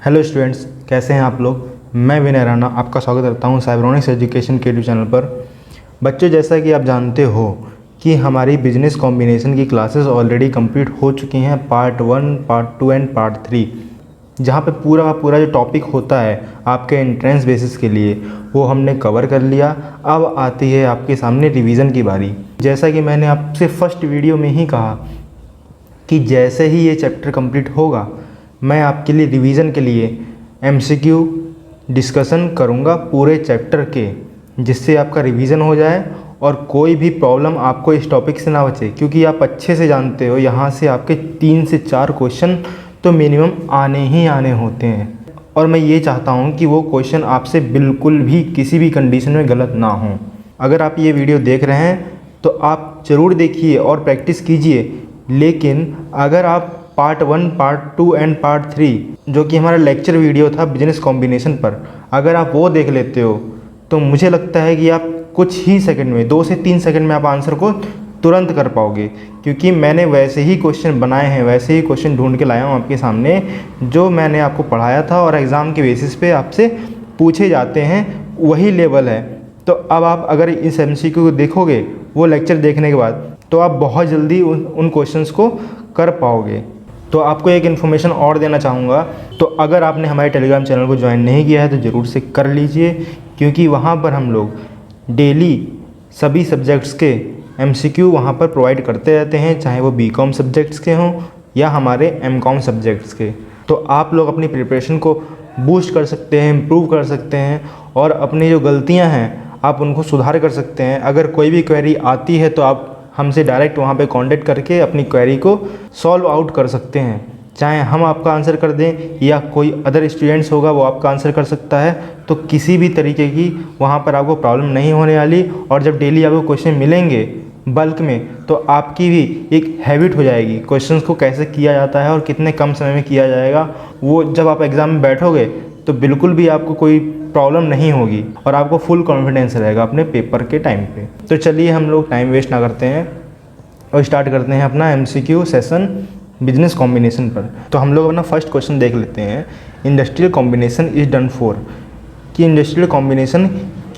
Hello students, कैसे हैं आप लोग। मैं विनय राणा आपका स्वागत करता हूं साइब्रोनिक्स एजुकेशन के यूट्यूब चैनल पर। बच्चों, जैसा कि आप जानते हो कि हमारी बिजनेस कॉम्बिनेशन की क्लासेस ऑलरेडी कंप्लीट हो चुकी हैं, पार्ट 1, पार्ट 2 एंड पार्ट 3, जहां पे पूरा का पूरा जो टॉपिक होता है आपके एंट्रेंस बेसिस के लिए वो हमने कवर कर लिया। अब आती है आपके सामने रिवीजन की बारी। जैसा कि मैंने आपसे फर्स्ट वीडियो में ही कहा कि जैसे ही ये चैप्टर कंप्लीट होगा मैं आपके लिए रिवीजन के लिए एमसीक्यू डिस्कशन करूँगा पूरे चैप्टर के, जिससे आपका रिवीजन हो जाए और कोई भी प्रॉब्लम आपको इस टॉपिक से ना बचे। क्योंकि आप अच्छे से जानते हो यहाँ से आपके 3 से 4 क्वेश्चन तो मिनिमम आने ही आने होते हैं, और मैं ये चाहता हूँ कि वो क्वेश्चन आपसे बिल्कुल भी किसी भी कंडीशन में गलत ना हो। अगर आप ये वीडियो देख रहे हैं तो आप ज़रूर देखिए और प्रैक्टिस कीजिए, लेकिन अगर आप पार्ट 1, पार्ट 2 एंड पार्ट 3 जो कि हमारा लेक्चर वीडियो था बिजनेस कॉम्बिनेशन पर, अगर आप वो देख लेते हो तो मुझे लगता है कि आप कुछ ही सेकंड में, 2 से 3 सेकंड में आप आंसर को तुरंत कर पाओगे। क्योंकि मैंने वैसे ही क्वेश्चन बनाए हैं, वैसे ही क्वेश्चन ढूंढ के लाया हूँ आपके सामने जो मैंने आपको पढ़ाया था और एग्ज़ाम के बेसिस पे आपसे पूछे जाते हैं, वही लेवल है। तो अब आप अगर इस एमसीक्यू को देखोगे वो लेक्चर देखने के बाद, तो आप बहुत जल्दी उन क्वेश्चंस को कर पाओगे। तो आपको एक इन्फॉर्मेशन और देना चाहूँगा, तो अगर आपने हमारे टेलीग्राम चैनल को ज्वाइन नहीं किया है तो ज़रूर से कर लीजिए, क्योंकि वहाँ पर हम लोग डेली सभी सब्जेक्ट्स के एमसीक्यू वहाँ पर प्रोवाइड करते रहते हैं, चाहे वो बीकॉम सब्जेक्ट्स के हों या हमारे एमकॉम सब्जेक्ट्स के। तो आप लोग अपनी प्रिपरेशन को बूस्ट कर सकते हैं, इम्प्रूव कर सकते हैं, और अपनी जो गलतियाँ हैं आप उनको सुधार कर सकते हैं। अगर कोई भी क्वेरी आती है तो आप हमसे डायरेक्ट वहाँ पे कांटेक्ट करके अपनी क्वेरी को सॉल्व आउट कर सकते हैं, चाहे हम आपका आंसर कर दें या कोई अदर स्टूडेंट्स होगा वो आपका आंसर कर सकता है। तो किसी भी तरीके की वहाँ पर आपको प्रॉब्लम नहीं होने वाली। और जब डेली आपको क्वेश्चन मिलेंगे बल्क में, तो आपकी भी एक हैबिट हो जाएगी क्वेश्चंस को कैसे किया जाता है और कितने कम समय में किया जाएगा। वो जब आप एग्ज़ाम में बैठोगे तो बिल्कुल भी आपको कोई प्रॉब्लम नहीं होगी और आपको फुल कॉन्फिडेंस रहेगा अपने पेपर के टाइम पे। तो चलिए हम लोग टाइम वेस्ट ना करते हैं और स्टार्ट करते हैं अपना एमसीक्यू सेशन बिजनेस कॉम्बिनेशन पर। तो हम लोग अपना फर्स्ट क्वेश्चन देख लेते हैं। Industrial combination is done for, कि इंडस्ट्रियल कॉम्बिनेशन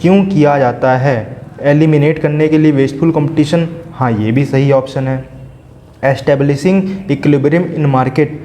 क्यों किया जाता है। एलिमिनेट करने के लिए वेस्टफुल कंपटीशन, हाँ ये भी सही ऑप्शन है। एस्टेब्लिशिंग इक्विलिब्रियम इन मार्केट,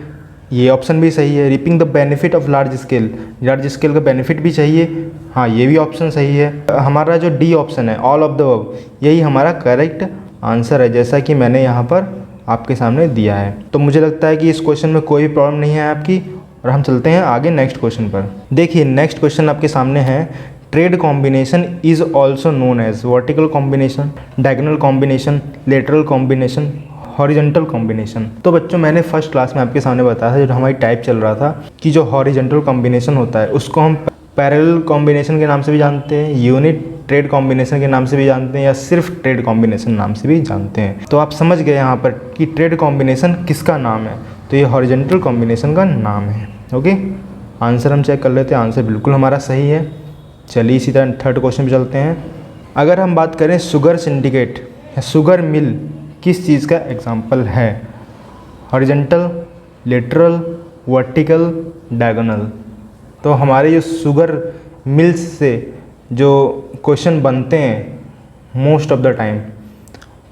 ये ऑप्शन भी सही है। Ripping the benefit of large scale का बेनिफिट भी चाहिए, हाँ ये भी ऑप्शन सही है। हमारा जो डी ऑप्शन है, ऑल ऑफ द अबव, यही हमारा करेक्ट आंसर है, जैसा कि मैंने यहाँ पर आपके सामने दिया है। तो मुझे लगता है कि इस क्वेश्चन में कोई भी प्रॉब्लम नहीं है आपकी, और हम चलते हैं आगे नेक्स्ट क्वेश्चन पर। देखिए नेक्स्ट क्वेश्चन आपके सामने है। Trade combination is also known as vertical combination, diagonal combination, lateral combination, horizontal combination. तो बच्चों मैंने फर्स्ट क्लास में आपके सामने बताया था, जो हमारी टाइप चल रहा था, कि जो हॉरिजॉन्टल कॉम्बिनेशन होता है उसको हम पैरेलल कॉम्बिनेशन के नाम से भी जानते हैं, यूनिट ट्रेड कॉम्बिनेशन के नाम से भी जानते हैं, या सिर्फ ट्रेड कॉम्बिनेशन नाम से भी जानते हैं। तो आप समझ गए यहाँ पर कि ट्रेड कॉम्बिनेशन किसका नाम है, तो ये हॉरिजॉन्टल कॉम्बिनेशन का नाम है। ओके, आंसर हम चेक कर लेते हैं। आंसर बिल्कुल हमारा सही है। चलिए इसी तरह थर्ड क्वेश्चन पे चलते हैं। अगर हम बात करें शुगर सिंडिकेट या शुगर मिल किस चीज़ का एग्जाम्पल है। Horizontal, lateral, vertical, diagonal. तो हमारे जो शुगर मिल्स से जो क्वेश्चन बनते हैं मोस्ट ऑफ द टाइम,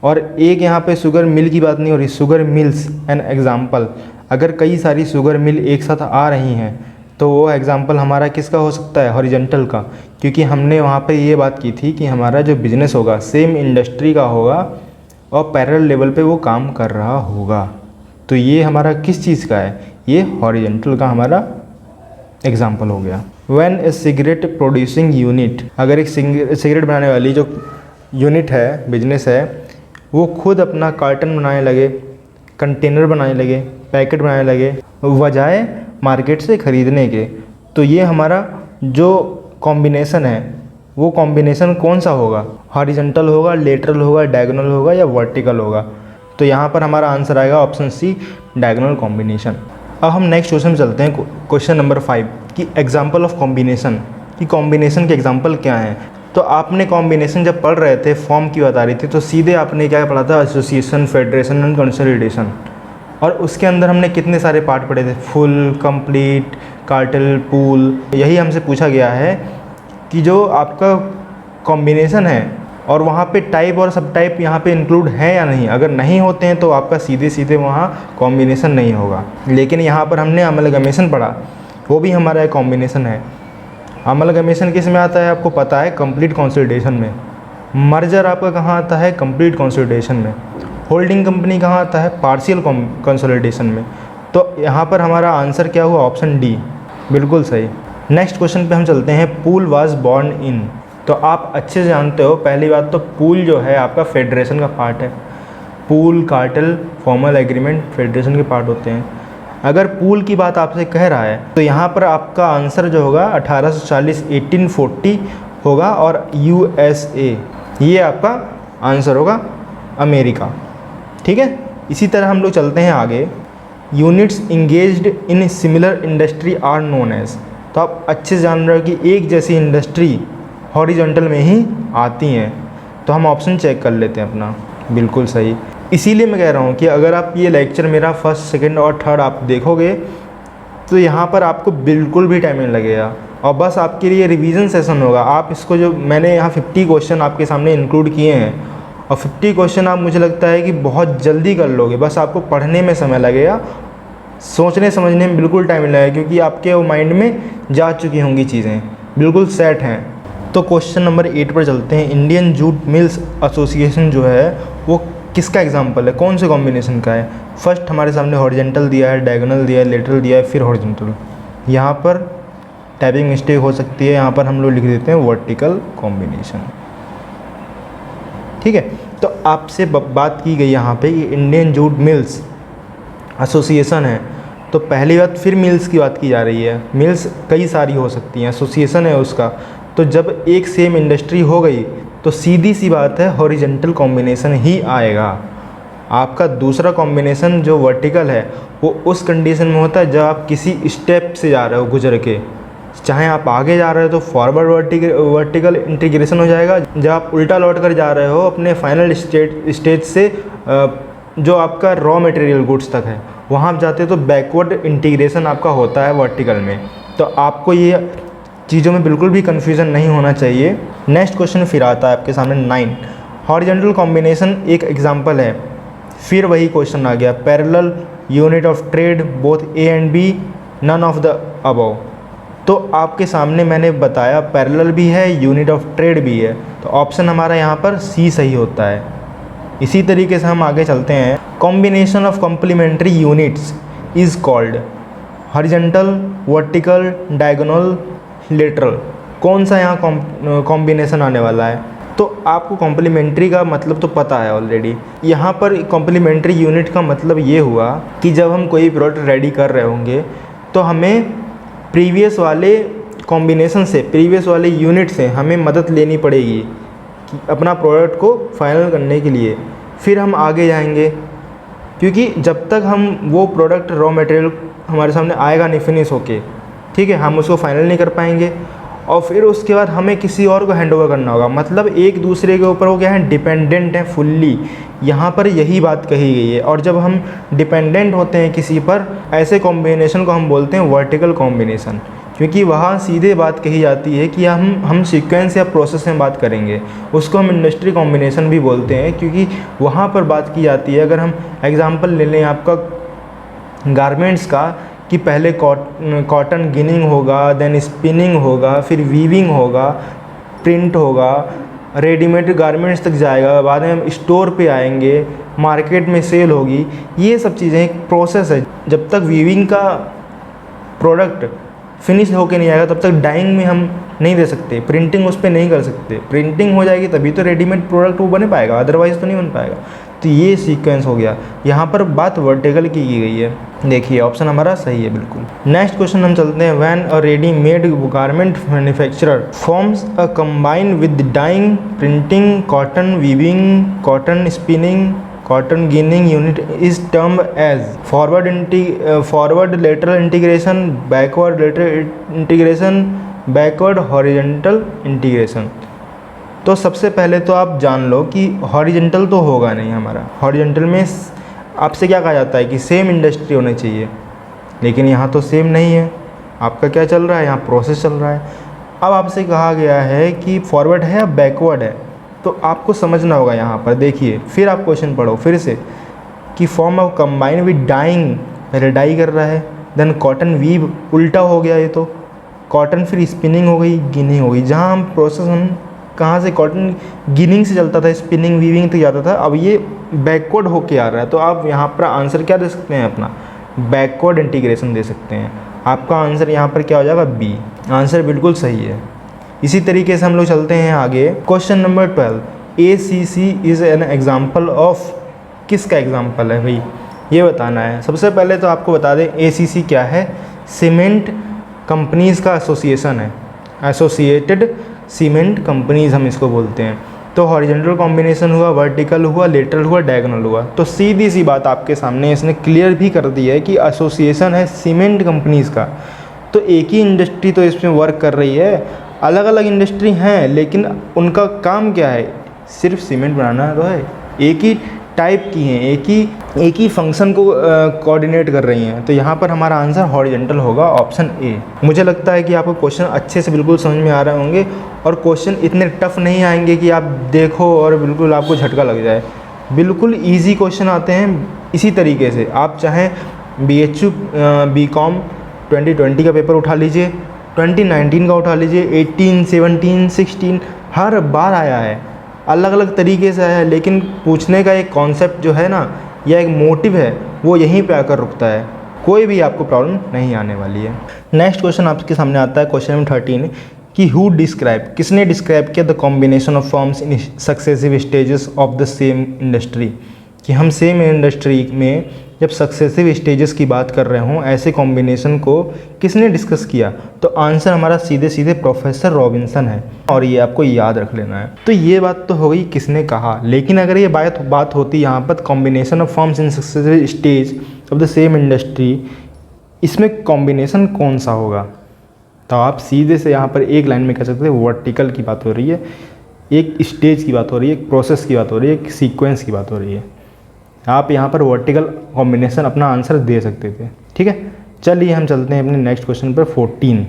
और एक यहाँ पे शुगर मिल की बात नहीं हो रही, शुगर मिल्स एन एग्जाम्पल। अगर कई सारी शुगर मिल एक साथ आ रही हैं तो वो एग्जाम्पल हमारा किसका हो सकता है, हॉरिजॉन्टल का। क्योंकि हमने वहाँ पे ये बात की थी कि हमारा जो बिजनेस होगा सेम इंडस्ट्री का होगा और पैरेलल लेवल पे वो काम कर रहा होगा। तो ये हमारा किस चीज़ का है, ये हॉरिजॉन्टल का हमारा एग्जाम्पल हो गया। When A cigarette producing unit, अगर एक सिगरेट बनाने वाली जो यूनिट है, बिजनेस है, वो खुद अपना कार्टन बनाने लगे, कंटेनर बनाने लगे, पैकेट बनाने लगे बजाय मार्केट से ख़रीदने के, तो ये हमारा जो कॉम्बिनेशन है वो कॉम्बिनेशन कौन सा होगा, हॉरिजॉन्टल होगा, लेटरल होगा, डायगोनल होगा या वर्टिकल होगा। तो यहाँ पर हमारा आंसर आएगा ऑप्शन सी, डायगोनल कॉम्बिनेशन। अब हम नेक्स्ट क्वेश्चन में चलते हैं, क्वेश्चन नंबर 5, कि एग्जाम्पल ऑफ कॉम्बिनेशन, कि कॉम्बिनेशन के एग्जाम्पल क्या हैं। तो आपने कॉम्बिनेशन जब पढ़ रहे थे, फॉर्म की बात आ रही थी, तो सीधे आपने क्या पढ़ा था, एसोसिएशन, फेडरेशन एंड कंसोलिडेशन। और उसके अंदर हमने कितने सारे पार्ट पढ़े थे, फुल, कंप्लीट, कार्टेल, पूल, यही हमसे पूछा गया है कि जो आपका कॉम्बिनेशन है और वहाँ पे टाइप और सब टाइप यहाँ पे इंक्लूड है या नहीं। अगर नहीं होते हैं तो आपका सीधे सीधे वहाँ कॉम्बिनेशन नहीं होगा। लेकिन यहाँ पर हमने अमलगमेशन पढ़ा, वो भी हमारा एक कॉम्बिनेशन है। अमलगमेशन किस में आता है आपको पता है, कंप्लीट कंसोलिडेशन में। मर्जर आपका कहाँ आता है, कंप्लीट कंसोलिडेशन में। होल्डिंग कंपनी कहाँ आता है, पार्शियल कंसोलिडेशन में। तो यहाँ पर हमारा आंसर क्या हुआ, ऑप्शन डी, बिल्कुल सही। नेक्स्ट क्वेश्चन पे हम चलते हैं। पूल वाज बॉर्न इन, तो आप अच्छे से जानते हो, पहली बात तो पूल जो है आपका फेडरेशन का पार्ट है। Pool, cartel, formal agreement federation के पार्ट होते हैं। अगर पूल की बात आपसे कह रहा है तो यहाँ पर आपका आंसर जो होगा 1840 1840 होगा, और USA ये आपका आंसर होगा, अमेरिका। ठीक है, इसी तरह हम लोग चलते हैं आगे। Units engaged in similar industry are known as, तो आप अच्छे से जान रहे हो कि एक जैसी इंडस्ट्री हॉरिजॉन्टल में ही आती हैं। तो हम ऑप्शन चेक कर लेते हैं अपना, बिल्कुल सही। इसीलिए मैं कह रहा हूँ कि अगर आप ये लेक्चर मेरा फर्स्ट, सेकंड और थर्ड आप देखोगे तो यहाँ पर आपको बिल्कुल भी टाइम नहीं लगेगा, और बस आपके लिए रिवीजन सेशन होगा। आप इसको, जो मैंने यहाँ 50 क्वेश्चन आपके सामने इंक्लूड किए हैं, और 50 क्वेश्चन आप, मुझे लगता है कि बहुत जल्दी कर लोगे। बस आपको पढ़ने में समय लगेगा, सोचने समझने में बिल्कुल टाइम नहीं लगेगा, क्योंकि आपके माइंड में जा चुकी होंगी चीज़ें, बिल्कुल सेट हैं। तो क्वेश्चन नंबर 8 पर चलते हैं। इंडियन जूट मिल्स एसोसिएशन जो है वो किसका एग्जाम्पल है, कौन से कॉम्बिनेशन का है। फर्स्ट हमारे सामने हॉरिजॉन्टल दिया है, डायगोनल दिया है, लेटरल दिया है, फिर हॉरिजॉन्टल। यहाँ पर टाइपिंग मिस्टेक हो सकती है, यहाँ पर हम लोग लिख देते हैं वर्टिकल कॉम्बिनेशन। ठीक है, तो आपसे बात की गई यहाँ पे कि इंडियन जूट मिल्स एसोसिएशन है, तो पहली बात फिर मिल्स की बात की जा रही है। मिल्स कई सारी हो सकती हैं, एसोसिएशन है उसका। तो जब एक सेम इंडस्ट्री हो गई तो सीधी सी बात है हॉरिजॉन्टल कॉम्बिनेशन ही आएगा। आपका दूसरा कॉम्बिनेशन जो वर्टिकल है वो उस कंडीशन में होता है जब आप किसी स्टेप से जा रहे हो गुजर के, चाहे आप आगे जा रहे हो तो फॉरवर्ड वर्टिकल इंटीग्रेशन हो जाएगा, जब आप उल्टा लौट कर जा रहे हो अपने फाइनल स्टेज से जो आपका रॉ मटेरियल गुड्स तक है वहाँ आप जाते हो तो बैकवर्ड इंटीग्रेशन आपका होता है वर्टिकल में। तो आपको ये चीज़ों में बिल्कुल भी कन्फ्यूज़न नहीं होना चाहिए। नेक्स्ट क्वेश्चन फिर आता है आपके सामने 9। हॉरिजॉन्टल कॉम्बिनेशन एक एग्जांपल है, फिर वही क्वेश्चन आ गया। Parallel unit of trade both A and B, none of the above. तो आपके सामने मैंने बताया पैरेलल भी है, यूनिट ऑफ ट्रेड भी है, तो ऑप्शन हमारा यहाँ पर सी सही होता है। इसी तरीके से हम आगे चलते हैं। Combination of complementary units is called horizontal, vertical, diagonal, lateral. कौन सा यहाँ कॉम्बिनेशन आने वाला है? तो आपको कॉम्प्लीमेंट्री का मतलब तो पता है ऑलरेडी। यहाँ पर कॉम्प्लीमेंट्री यूनिट का मतलब ये हुआ कि जब हम कोई प्रोडक्ट रेडी कर रहे होंगे तो हमें प्रीवियस वाले कॉम्बिनेशन से, प्रीवियस वाले यूनिट से हमें मदद लेनी पड़ेगी कि अपना प्रोडक्ट को फाइनल करने के लिए। फिर हम आगे जाएंगे, क्योंकि जब तक हम वो प्रोडक्ट रॉ मटेरियल हमारे सामने आएगा नहीं फिनिश होके, ठीक है, हम उसको फाइनल नहीं कर पाएंगे, और फिर उसके बाद हमें किसी और को हैंड ओवर करना होगा। मतलब एक दूसरे के ऊपर वो क्या है, डिपेंडेंट है फुल्ली। यहाँ पर यही बात कही गई है। और जब हम डिपेंडेंट होते हैं किसी पर, ऐसे कॉम्बिनेशन को हम बोलते हैं वर्टिकल कॉम्बिनेशन, क्योंकि वहाँ सीधे बात कही जाती है कि हम सीक्वेंस या प्रोसेस में बात करेंगे। उसको हम इंडस्ट्री कॉम्बिनेशन भी बोलते हैं, क्योंकि वहाँ पर बात की जाती है। अगर हम एग्जांपल ले लें आपका गारमेंट्स का, कि पहले कॉटन गिनिंग होगा, देन स्पिनिंग होगा, फिर वीविंग होगा, प्रिंट होगा, रेडीमेड गारमेंट्स तक जाएगा, बाद में हम स्टोर पे आएंगे, मार्केट में सेल होगी। ये सब चीज़ें एक प्रोसेस है। जब तक वीविंग का प्रोडक्ट फिनिश होके नहीं आएगा तब तक डाइंग में हम नहीं दे सकते, प्रिंटिंग उस पर नहीं कर सकते। प्रिंटिंग हो जाएगी तभी तो रेडीमेड प्रोडक्ट वो बन पाएगा, अदरवाइज़ तो नहीं बन पाएगा। तो ये सीक्वेंस हो गया। यहाँ पर बात वर्टिकल की गई है। देखिए ऑप्शन हमारा सही है बिल्कुल। नेक्स्ट क्वेश्चन हम चलते हैं। When a readymade garment manufacturer forms a combine with dyeing, printing, cotton weaving, cotton spinning, cotton ginning unit is term as forward lateral integration, backward lateral integration, backward horizontal integration. तो सबसे पहले तो आप जान लो कि हॉरिजॉन्टल तो होगा नहीं हमारा। हॉरिजॉन्टल में आपसे क्या कहा जाता है कि सेम इंडस्ट्री होनी चाहिए, लेकिन यहाँ तो सेम नहीं है। आपका क्या चल रहा है, यहाँ प्रोसेस चल रहा है। अब आपसे कहा गया है कि फॉरवर्ड है या बैकवर्ड है, तो आपको समझना होगा। यहाँ पर देखिए, फिर आप क्वेश्चन पढ़ो फिर से कि form of combine with dyeing, पहले डाई कर रहा है, देन कॉटन वीव, उल्टा हो गया ये तो, कॉटन फिर स्पिनिंग हो गई, गिनिंग हो गई। जहाँ हम प्रोसेस हम कहाँ से, कॉटन गिनिंग से चलता था, स्पिनिंग वीविंग तक जाता था, अब ये बैकवर्ड होके आ रहा है। तो आप यहाँ पर आंसर क्या दे सकते हैं अपना, बैकवर्ड इंटीग्रेशन दे सकते हैं। आपका आंसर यहाँ पर क्या हो जाएगा, बी। आंसर बिल्कुल सही है। इसी तरीके से हम लोग चलते हैं आगे। Question number 12, ACC is an example of, किसका एग्जाम्पल है भाई, ये बताना है। सबसे पहले तो आपको बता दें ACC क्या है, सीमेंट कंपनीज़ का एसोसिएशन है, एसोसिएटेड सीमेंट कंपनीज़ हम इसको बोलते हैं। तो हॉरिजॉन्टल कॉम्बिनेशन हुआ, वर्टिकल हुआ, लेटरल हुआ, डायगोनल हुआ। तो सीधी सी बात आपके सामने इसने क्लियर भी कर दी है कि एसोसिएशन है सीमेंट कंपनीज़ का। तो एक ही इंडस्ट्री तो इसमें वर्क कर रही है, अलग अलग इंडस्ट्री हैं लेकिन उनका काम क्या है, सिर्फ सीमेंट बनाना तो है, एक ही टाइप की हैं, एक ही फंक्शन को कोऑर्डिनेट कर रही हैं। तो यहाँ पर हमारा आंसर हॉरिजॉन्टल होगा, ऑप्शन ए। मुझे लगता है कि आपको क्वेश्चन अच्छे से बिल्कुल समझ में आ रहे होंगे और क्वेश्चन इतने टफ नहीं आएंगे कि आप देखो और बिल्कुल आपको झटका लग जाए। बिल्कुल ईजी क्वेश्चन आते हैं। इसी तरीके से आप चाहें BHU BCom 2020 का पेपर उठा लीजिए, 2019 का उठा लीजिए, 18, 17, 16 हर बार आया है, अलग अलग तरीके से आया है, लेकिन पूछने का एक कॉन्सेप्ट जो है ना, या एक मोटिव है, वो यहीं पे आकर रुकता है। कोई भी आपको प्रॉब्लम नहीं आने वाली है। नेक्स्ट क्वेश्चन आपके सामने आता है, क्वेश्चन नंबर 13 कि हु डिस्क्राइब, किसने डिस्क्राइब किया the combination of forms in successive stages of the same industry, कि हम सेम इंडस्ट्री में जब सक्सेसिव स्टेजेस की बात कर रहे हों, ऐसे कॉम्बिनेशन को किसने डिस्कस किया। तो आंसर हमारा सीधे सीधे प्रोफेसर रॉबिन्सन है, और ये आपको याद रख लेना है। तो ये बात तो हो गई किसने कहा, लेकिन अगर ये बात होती यहाँ पर combination of forms in successive stage of the same industry, इसमें कॉम्बिनेशन कौन सा होगा, तो आप सीधे से यहाँ पर एक लाइन में कह सकते हैं वर्टिकल की बात हो रही है, एक स्टेज की बात हो रही है, एक प्रोसेस की बात हो रही है, एक सीक्वेंस की बात हो रही है। आप यहाँ पर वर्टिकल कॉम्बिनेशन अपना आंसर दे सकते थे। ठीक है, चलिए हम चलते हैं अपने नेक्स्ट क्वेश्चन पर। 14,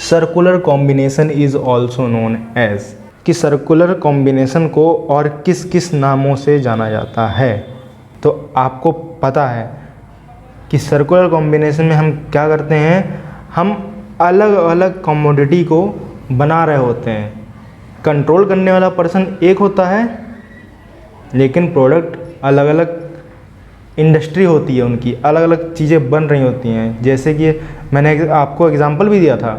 circular combination is also known as, कि सर्कुलर कॉम्बिनेशन को और किस किस नामों से जाना जाता है। तो आपको पता है कि सर्कुलर कॉम्बिनेशन में हम क्या करते हैं, हम अलग अलग कमोडिटी को बना रहे होते हैं। कंट्रोल करने वाला पर्सन एक होता है, लेकिन प्रोडक्ट अलग अलग इंडस्ट्री होती है, उनकी अलग अलग चीज़ें बन रही होती हैं। जैसे कि मैंने आपको एग्जांपल भी दिया था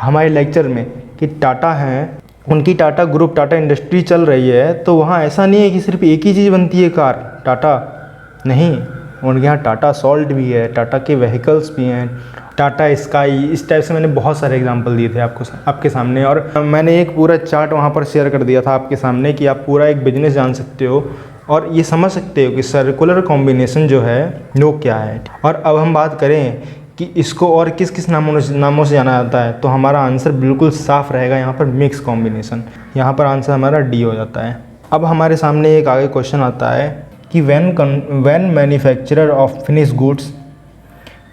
हमारे लेक्चर में कि टाटा हैं, उनकी टाटा ग्रुप, टाटा इंडस्ट्री चल रही है, तो वहाँ ऐसा नहीं है कि सिर्फ एक ही चीज़ बनती है कार, टाटा नहीं, उनके यहाँ टाटा सॉल्ट भी है, टाटा के व्हीकल्स भी हैं, टाटा स्काई, इस टाइप से मैंने बहुत सारे एग्जांपल दिए थे आपके सामने। और मैंने एक पूरा चार्ट वहाँ पर शेयर कर दिया था आपके सामने कि आप पूरा एक बिजनेस जान सकते हो और ये समझ सकते हो कि सर्कुलर कॉम्बिनेशन जो है वो क्या है। और अब हम बात करें कि इसको और किस किस नामों से जाना जाता है, तो हमारा आंसर बिल्कुल साफ रहेगा यहाँ पर, मिक्स कॉम्बिनेशन। यहाँ पर आंसर हमारा डी हो जाता है। अब हमारे सामने एक आगे क्वेश्चन आता है कि when manufacturer of finish goods,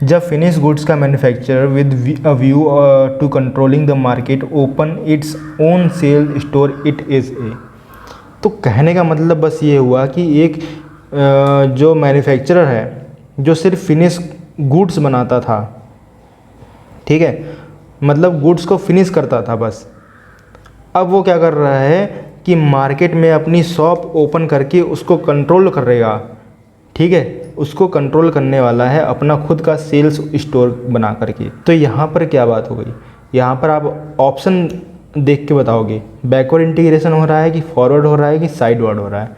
जब फिनिश गुड्स का manufacturer with a view to controlling the market open its own sale store it is A. तो कहने का मतलब बस ये हुआ कि एक जो मैन्युफैक्चरर है जो सिर्फ फिनिश गुड्स बनाता था, ठीक है, मतलब गुड्स को फिनिश करता था बस, अब वो क्या कर रहा है कि मार्केट में अपनी शॉप ओपन करके उसको कंट्रोल करेगा। ठीक है, उसको कंट्रोल करने वाला है अपना खुद का सेल्स स्टोर बना करके। तो यहाँ पर क्या बात हो गई, यहाँ पर आप ऑप्शन देख के बताओगे बैकवर्ड इंटीग्रेशन हो रहा है कि फॉरवर्ड हो रहा है कि साइडवर्ड हो रहा है।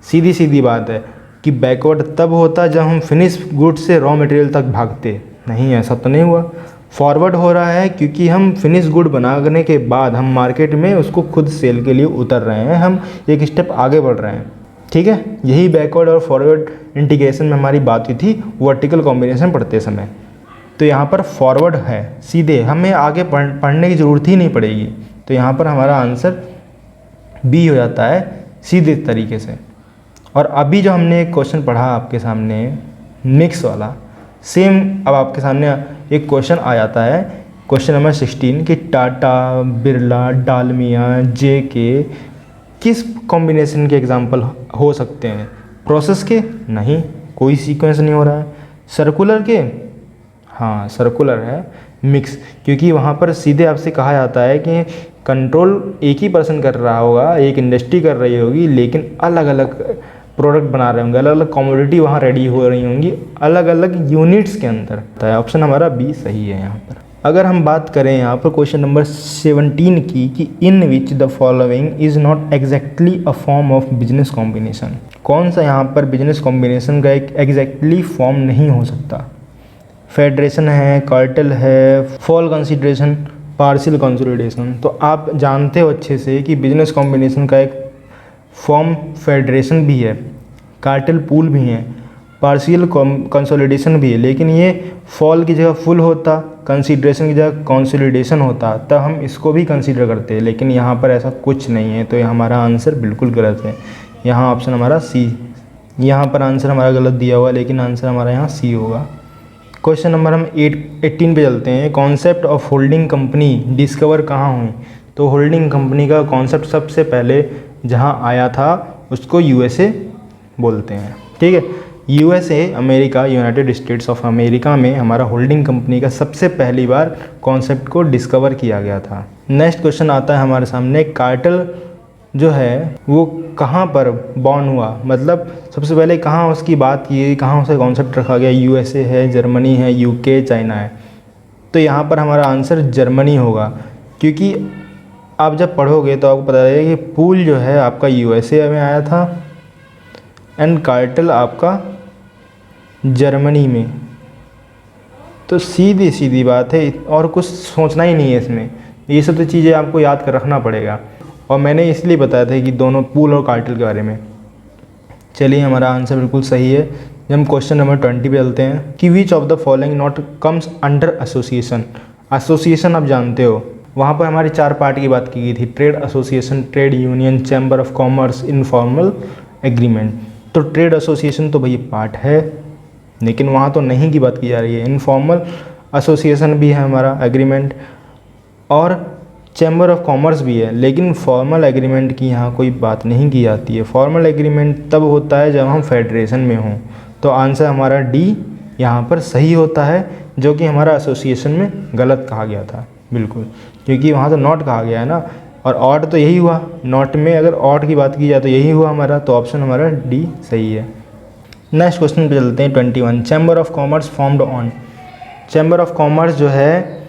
सीधी सीधी बात है कि बैकवर्ड तब होता जब हम फिनिश गुड से रॉ मटेरियल तक भागते, नहीं ऐसा तो नहीं हुआ। फॉरवर्ड हो रहा है क्योंकि हम फिनिश गुड बनाने के बाद हम मार्केट में उसको खुद सेल के लिए उतर रहे हैं, हम एक स्टेप आगे बढ़ रहे हैं। ठीक है, यही बैकवर्ड और फॉरवर्ड इंटीग्रेशन में हमारी बात हुई थी वर्टिकल कॉम्बिनेशन पढ़ते समय। तो यहाँ पर फॉरवर्ड है, सीधे हमें आगे पढ़ने की ज़रूरत ही नहीं पड़ेगी। तो यहाँ पर हमारा आंसर बी हो जाता है सीधे तरीके से। और अभी जो हमने एक क्वेश्चन पढ़ा आपके सामने मिक्स वाला, सेम अब आपके सामने एक क्वेश्चन आ जाता है, क्वेश्चन नंबर 16 कि टाटा, बिरला, डालमिया, जेके किस कॉम्बिनेशन के एग्जाम्पल हो सकते हैं? प्रोसेस के? नहीं, कोई सीक्वेंस नहीं हो रहा है। सर्कुलर के? हाँ सर्कुलर है। मिक्स, क्योंकि वहाँ पर सीधे आपसे कहा जाता है कि कंट्रोल एक ही पर्सन कर रहा होगा, एक इंडस्ट्री कर रही होगी, लेकिन अलग अलग प्रोडक्ट बना रहे होंगे, अलग अलग कमोडिटी वहाँ रेडी हो रही होंगी अलग अलग यूनिट्स के अंदर। तो ऑप्शन हमारा बी सही है यहाँ पर। अगर हम बात करें यहाँ पर क्वेश्चन नंबर 17 की कि in which the following is not exactly a form of business combination, कौन सा यहाँ पर बिजनेस कॉम्बिनेशन का एक एग्जैक्टली फॉर्म नहीं हो सकता? फेडरेशन है, कार्टेल है, फॉल कंसिडरेशन, पार्शियल कंसोलिडेशन। तो आप जानते हो अच्छे से कि बिजनेस कॉम्बिनेशन का एक फॉर्म फेडरेशन भी है, कार्टेल पूल भी है, पार्शियल कंसोलिडेशन भी है, लेकिन ये फॉल की जगह फुल होता, कंसिडरेशन की जगह कंसोलिडेशन होता, तब हम इसको भी कंसीडर करते हैं, लेकिन यहाँ पर ऐसा कुछ नहीं है। तो ये हमारा आंसर बिल्कुल गलत है। यहाँ ऑप्शन हमारा सी, यहाँ पर आंसर हमारा गलत दिया हुआ, लेकिन आंसर हमारा यहाँ सी होगा। क्वेश्चन नंबर हम 18 पे चलते हैं। Concept of holding company discover कहाँ हुई? तो होल्डिंग कंपनी का कॉन्सेप्ट सबसे पहले जहाँ आया था उसको यूएसए बोलते हैं, ठीक है। USA, America, United states of America में हमारा होल्डिंग कंपनी का सबसे पहली बार कॉन्सेप्ट को डिस्कवर किया गया था। नेक्स्ट क्वेश्चन आता है हमारे सामने, कार्टेल जो है वो कहाँ पर बॉर्न हुआ, मतलब सबसे पहले कहाँ उसकी बात की, कहाँ उसे कॉन्सेप्ट रखा गया? यूएसए है, जर्मनी है, यूके, चाइना है। तो यहाँ पर हमारा आंसर जर्मनी होगा, क्योंकि आप जब पढ़ोगे तो आपको पता लगेगा कि पूल जो है आपका यूएसए में आया था एंड कार्टेल आपका जर्मनी में। तो सीधी सीधी बात है और कुछ सोचना ही नहीं है इसमें, ये सब तो चीज़ें आपको याद कर रखना पड़ेगा। और मैंने इसलिए बताया था कि दोनों पूल और कार्टेल के बारे में। चलिए हमारा आंसर बिल्कुल सही है। जब हम क्वेश्चन नंबर 20 पे चलते हैं कि which of the following not comes under association. Association आप जानते हो, वहाँ पर हमारी 4 पार्ट की बात की गई थी, trade association, trade union, chamber of commerce, informal agreement. तो ट्रेड एसोसिएशन तो भैया पार्ट है, लेकिन वहाँ तो नहीं की बात की जा रही है। इनफॉर्मल एसोसिएशन भी है हमारा एग्रीमेंट, और चैम्बर ऑफ कॉमर्स भी है, लेकिन फॉर्मल एग्रीमेंट की यहाँ कोई बात नहीं की जाती है। फॉर्मल एग्रीमेंट तब होता है जब हम फेडरेशन में हों। तो आंसर हमारा डी यहाँ पर सही होता है, जो कि हमारा एसोसिएशन में गलत कहा गया था बिल्कुल, क्योंकि वहाँ तो नॉट कहा गया है ना, और ऑट तो यही हुआ। नॉट में अगर ऑट की बात की जाए तो यही हुआ हमारा, तो ऑप्शन हमारा डी सही है। नेक्स्ट क्वेश्चन पे चलते हैं 21। Chamber of commerce formed on. Chamber of commerce जो है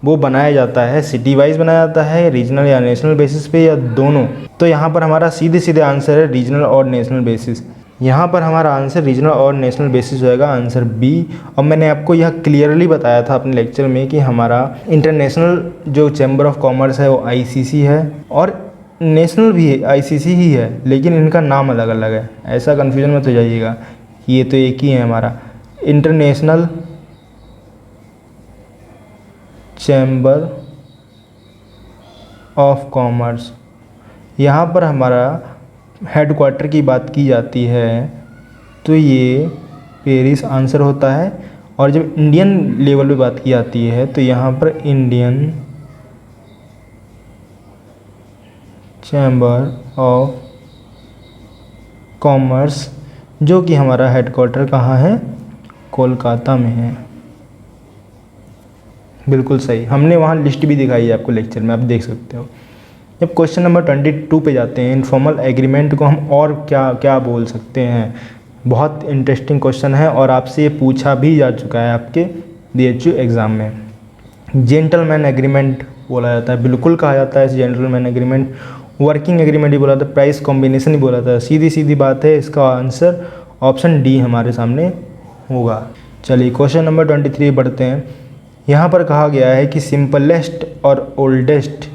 वो बनाया जाता है सिटी वाइज बनाया जाता है, रीजनल या नेशनल बेसिस पे, या दोनों। तो यहाँ पर हमारा सीधे सीधे आंसर है रीजनल और नेशनल बेसिस। यहाँ पर हमारा आंसर रीजनल और नेशनल बेसिस होएगा, आंसर बी। और मैंने आपको यह क्लियरली बताया था अपने लेक्चर में कि हमारा इंटरनेशनल जो चैम्बर ऑफ कॉमर्स है वो आईसीसी है, और नेशनल भी है आईसीसी ही है, लेकिन इनका नाम अलग अलग है। ऐसा कन्फ्यूजन मत हो जाइएगा कि ये तो एक ही है हमारा। इंटरनेशनल चैम्बर ऑफ कॉमर्स, यहाँ पर हमारा हेडक्वार्टर की बात की जाती है तो ये पेरिस आंसर होता है, और जब इंडियन लेवल पे बात की जाती है तो यहाँ पर इंडियन चैम्बर ऑफ कॉमर्स, जो कि हमारा हेडक्वार्टर कहाँ है? कोलकाता में है। बिल्कुल सही, हमने वहाँ लिस्ट भी दिखाई है आपको लेक्चर में, आप देख सकते हो। जब क्वेश्चन नंबर 22 पे जाते हैं, इनफॉर्मल एग्रीमेंट को हम और क्या क्या बोल सकते हैं? बहुत इंटरेस्टिंग क्वेश्चन है और आपसे ये पूछा भी जा चुका है आपके DHU एग्ज़ाम में। जेंटलमैन एग्रीमेंट बोला जाता है, बिल्कुल कहा जाता है इस जेंटलमैन एग्रीमेंट। वर्किंग एग्रीमेंट भी बोला जाता है, प्राइस कॉम्बिनेशन भी बोला जाता है। सीधी सीधी बात है, इसका आंसर ऑप्शन डी हमारे सामने होगा। चलिए क्वेश्चन नंबर 23 बढ़ते हैं। यहाँ पर कहा गया है कि सिंपलेस्ट और ओल्डेस्ट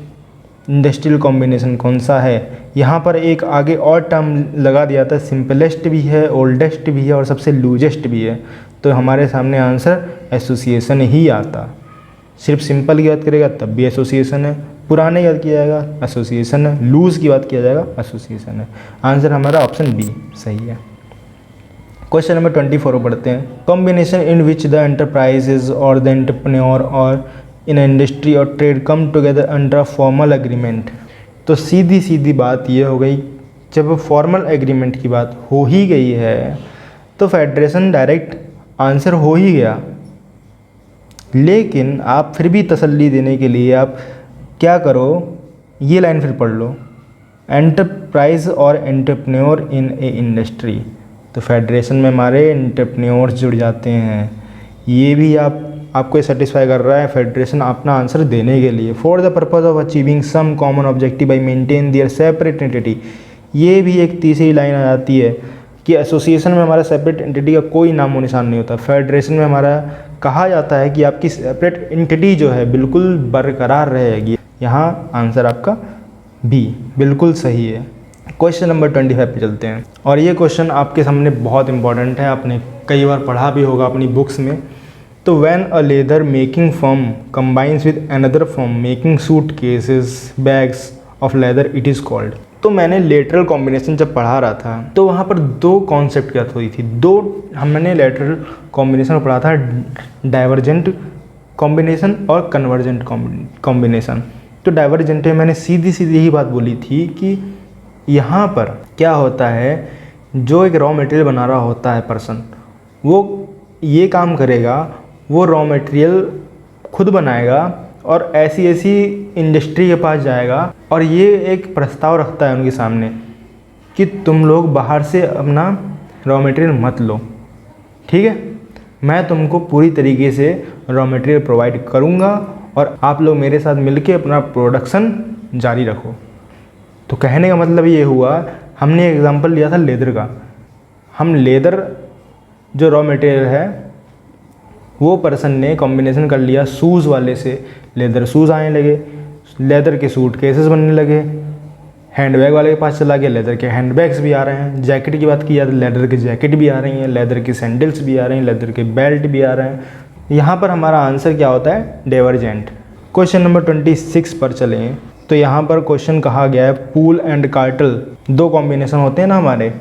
इंडस्ट्रियल कॉम्बिनेशन कौन सा है? यहाँ पर एक आगे और टर्म लगा दिया था, सिंपलेस्ट भी है, ओल्डेस्ट भी है और सबसे लूजेस्ट भी है। तो हमारे सामने आंसर एसोसिएशन ही आता। सिर्फ सिंपल की बात करेगा तब भी एसोसिएशन है, पुराने की बात किया जाएगा एसोसिएशन है, लूज की बात किया जाएगा एसोसिएशन है। आंसर हमारा ऑप्शन बी सही है। क्वेश्चन नंबर 24 को पढ़ते हैं। Combination in which the enterprises और द एंटरप्रेन्योर और इन इंडस्ट्री और trade come together under formal agreement. तो सीधी सीधी बात ये हो गई, जब फॉर्मल एग्रीमेंट की बात हो ही गई है तो फेडरेशन डायरेक्ट आंसर हो ही गया। लेकिन आप फिर भी तसल्ली देने के लिए आप क्या करो, ये लाइन फिर पढ़ लो, एंटरप्राइज और एंटरप्रेन्योर इन ए इंडस्ट्री। तो फेडरेशन में हमारे एंटरप्रेन्योर्स जुड़ जाते हैं। ये भी आपको सेटिस्फाई कर रहा है फेडरेशन अपना आंसर देने के लिए। For the purpose of achieving some common objective by maintain their separate entity. ये भी एक तीसरी लाइन आ जाती है कि एसोसिएशन में हमारा सेपरेट एंटिटी का कोई नामो निशान नहीं होता। फेडरेशन में हमारा कहा जाता है कि आपकी सेपरेट एंटिटी जो है बिल्कुल बरकरार रहेगी। यहाँ आंसर आपका बी बिल्कुल सही है। क्वेश्चन नंबर 25 पे चलते हैं और ये क्वेश्चन आपके सामने बहुत इंपॉर्टेंट है, आपने कई बार पढ़ा भी होगा अपनी बुक्स में। तो when a leather making firm combines with another firm making suit cases bags of leather it is called. तो मैंने लेटरल कॉम्बिनेशन जब पढ़ा रहा था तो वहाँ पर दो कॉन्सेप्ट क्या हुई थी, हमने लेटरल कॉम्बिनेशन पढ़ा था, डाइवर्जेंट कॉम्बिनेशन और कन्वर्जेंट कॉम्बिनेशन। तो डाइवर्जेंट में मैंने सीधी सीधी ही बात बोली थी कि यहाँ पर क्या होता है, जो एक रॉ मटेरियल बना रहा होता है पर्सन, वो ये काम करेगा, वो रॉ मटेरियल खुद बनाएगा और ऐसी ऐसी इंडस्ट्री के पास जाएगा और ये एक प्रस्ताव रखता है उनके सामने कि तुम लोग बाहर से अपना रॉ मटेरियल मत लो, ठीक है, मैं तुमको पूरी तरीके से रॉ मटेरियल प्रोवाइड करूँगा और आप लोग मेरे साथ मिलके अपना प्रोडक्शन जारी रखो। तो कहने का मतलब ये हुआ, हमने एग्जांपल लिया था लेदर का। हम लेदर जो रॉ मटेरियल है वो पर्सन ने कॉम्बिनेशन कर लिया शूज़ वाले से, लेदर शूज़ आने लगे, लेदर के सूट केसेस बनने लगे, हैंडबैग वाले के पास चला गया, लेदर के हैंडबैग्स भी आ रहे हैं, जैकेट की बात की जाए तो लेदर के जैकेट भी आ रही हैं, लेदर के सैंडल्स भी आ रहे हैं, लेदर के बेल्ट भी आ रहे हैं। यहाँ पर हमारा आंसर क्या होता है, डाइवर्जेंट। क्वेश्चन नंबर 26 पर चलें तो यहाँ पर क्वेश्चन कहा गया है पूल एंड कार्टेल, दो कॉम्बिनेशन होते हैं ना हमारे,